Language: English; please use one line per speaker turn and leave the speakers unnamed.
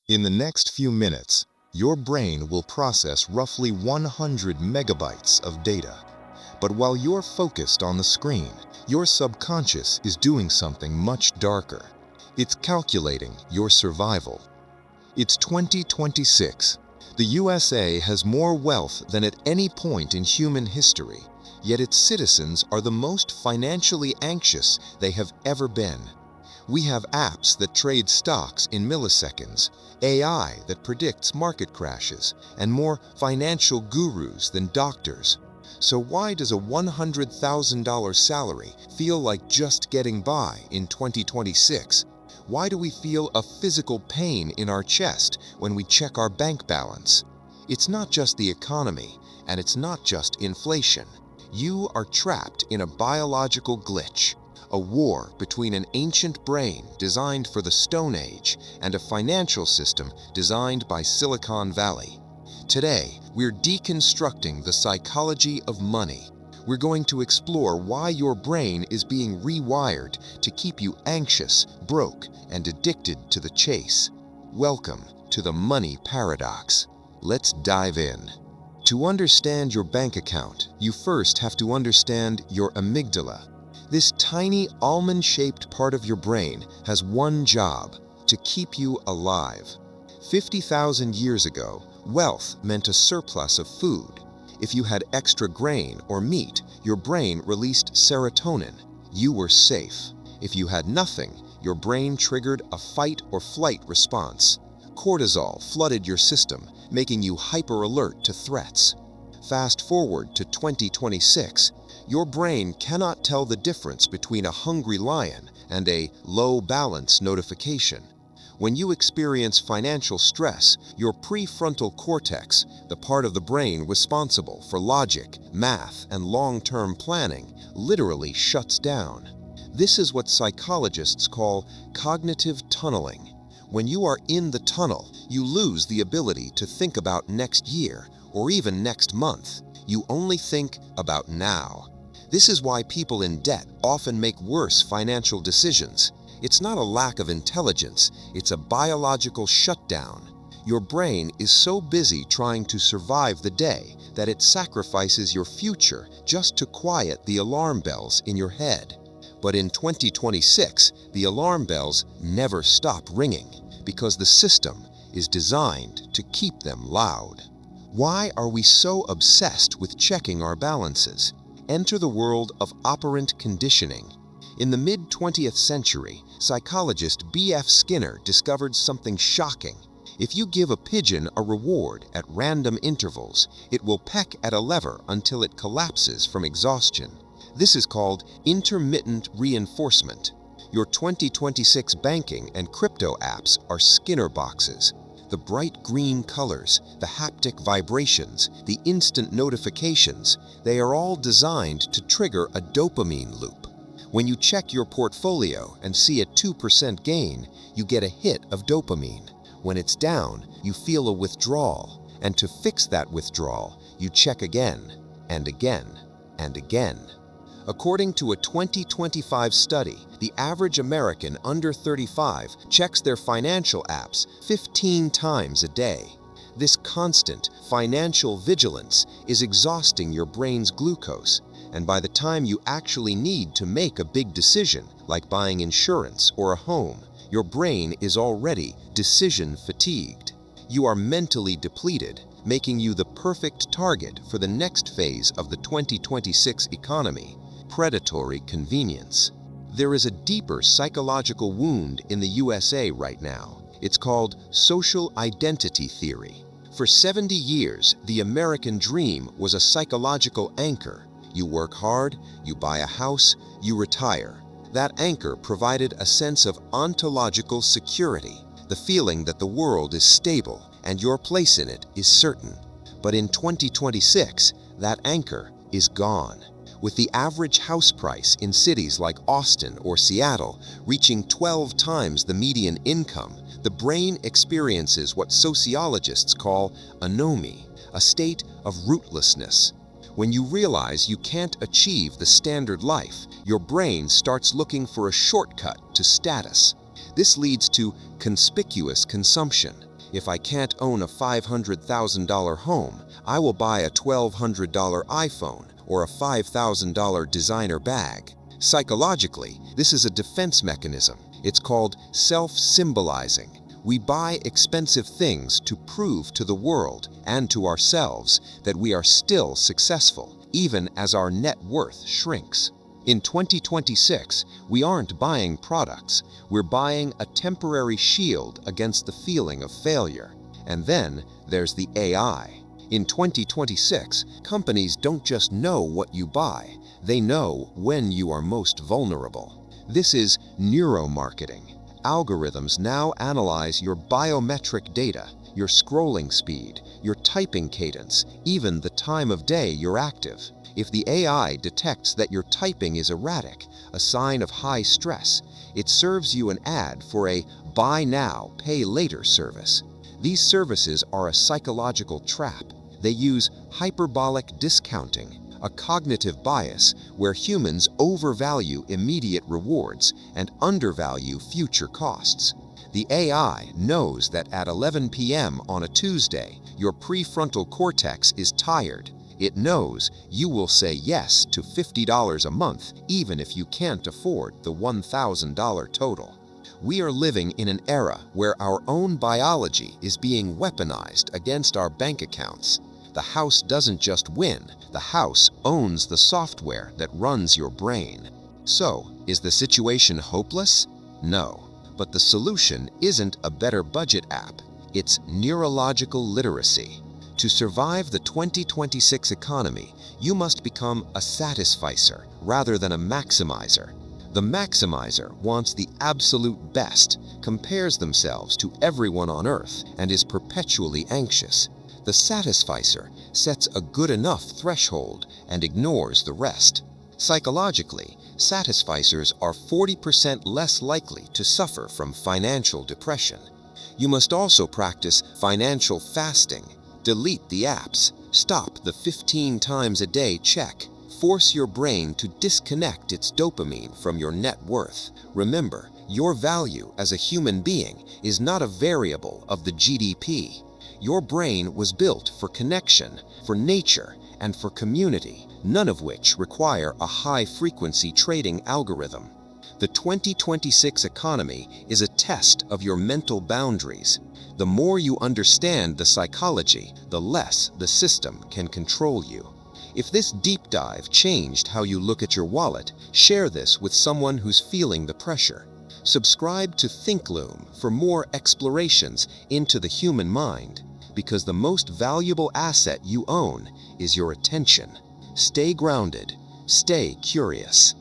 In the next few minutes, your brain will process roughly 100 megabytes of data. But while you're focused on the screen, your subconscious is doing something much darker. It's calculating your survival. It's 2026. The USA has more wealth than at any point in human history, yet its citizens are the most financially anxious they have ever been. We have apps that trade stocks in milliseconds, AI that predicts market crashes, and more financial gurus than doctors. So why does a $100,000 salary feel like just getting by in 2026? Why do we feel a physical pain in our chest when we check our bank balance? It's not just the economy, and it's not just inflation. You are trapped in a biological glitch. A war between an ancient brain designed for the Stone Age and a financial system designed by Silicon Valley. Today, we're deconstructing the psychology of money. We're going to explore why your brain is being rewired to keep you anxious, broke, and addicted to the chase. Welcome to the Money Paradox. Let's dive in. To understand your bank account, you first have to understand your amygdala. This tiny almond-shaped part of your brain has one job: to keep you alive. 50,000 years ago, wealth meant a surplus of food. If you had extra grain or meat, your brain released serotonin. You were safe. If you had nothing, your brain triggered a fight or flight response. Cortisol flooded your system, making you hyper-alert to threats. Fast forward to 2026. Your brain cannot tell the difference between a hungry lion and a low balance notification. When you experience financial stress, your prefrontal cortex, the part of the brain responsible for logic, math, and long-term planning, literally shuts down. This is what psychologists call cognitive tunneling. When you are in the tunnel, you lose the ability to think about next year or even next month. You only think about now. This is why people in debt often make worse financial decisions. It's not a lack of intelligence, it's a biological shutdown. Your brain is so busy trying to survive the day that it sacrifices your future just to quiet the alarm bells in your head. But in 2026, the alarm bells never stop ringing because the system is designed to keep them loud. Why are we so obsessed with checking our balances? Enter the world of operant conditioning. In the mid-20th century, psychologist B.F. Skinner discovered something shocking. If you give a pigeon a reward at random intervals, it will peck at a lever until it collapses from exhaustion. This is called intermittent reinforcement. Your 2026 banking and crypto apps are Skinner boxes. The bright green colors, the haptic vibrations, the instant notifications, they are all designed to trigger a dopamine loop. When you check your portfolio and see a 2% gain, you get a hit of dopamine. When it's down, you feel a withdrawal. And to fix that withdrawal, you check again, and again, and again. According to a 2025 study, the average American under 35 checks their financial apps 15 times a day. This constant financial vigilance is exhausting your brain's glucose, and by the time you actually need to make a big decision, like buying insurance or a home, your brain is already decision fatigued. You are mentally depleted, making you the perfect target for the next phase of the 2026 economy: predatory convenience. There is a deeper psychological wound in the USA right now. It's called social identity theory. For 70 years, the American dream was a psychological anchor. You work hard, you buy a house, you retire. That anchor provided a sense of ontological security, the feeling that the world is stable and your place in it is certain. But in 2026, that anchor is gone. With the average house price in cities like Austin or Seattle reaching 12 times the median income, the brain experiences what sociologists call anomie, a state of rootlessness. When you realize you can't achieve the standard life, your brain starts looking for a shortcut to status. This leads to conspicuous consumption.
If I can't own a $500,000 home, I will buy a $1,200 iPhone or a $5,000 designer bag. Psychologically, this is a defense mechanism. It's called self-symbolizing. We buy expensive things to prove to the world and to ourselves that we are still successful, even as our net worth shrinks. In 2026, we aren't buying products, we're buying a temporary shield against the feeling of failure. And then there's the AI. In 2026, companies don't just know what you buy, they know when you are most vulnerable. This is neuromarketing. Algorithms now analyze your biometric data, your scrolling speed, your typing cadence, even the time of day you're active. If the AI detects that your typing is erratic, a sign of high stress, it serves you an ad for a buy now, pay later service. These services are a psychological trap. They use hyperbolic discounting, a cognitive bias where humans overvalue immediate rewards and undervalue future costs. The AI knows that at 11 p.m. on a Tuesday, your prefrontal cortex is tired. It knows you will say yes to $50 a month even if you can't afford the $1,000 total. We are living in an era where our own biology is being weaponized against our bank accounts. The house doesn't just win, the house owns the software that runs your brain. So, is the situation hopeless? No. But the solution isn't a better budget app, it's neurological literacy. To survive the 2026 economy, you must become a satisficer rather than a maximizer. The maximizer wants the absolute best, compares themselves to everyone on Earth, and is perpetually anxious. The satisficer sets a good enough threshold and ignores the rest. Psychologically, satisficers are 40% less likely to suffer from financial depression. You must also practice financial fasting. Delete the apps. Stop the 15 times a day check. Force your brain to disconnect its dopamine from your net worth. Remember, your value as a human being is not a variable of the GDP. Your brain was built for connection, for nature, and for community, none of which require a high-frequency trading algorithm. The 2026 economy is a test of your mental boundaries. The more you understand the psychology, the less the system can control you. If this deep dive changed how you look at your wallet, share this with someone who's feeling the pressure. Subscribe to ThinkLoom for more explorations into the human mind, because the most valuable asset you own is your attention. Stay grounded, stay curious.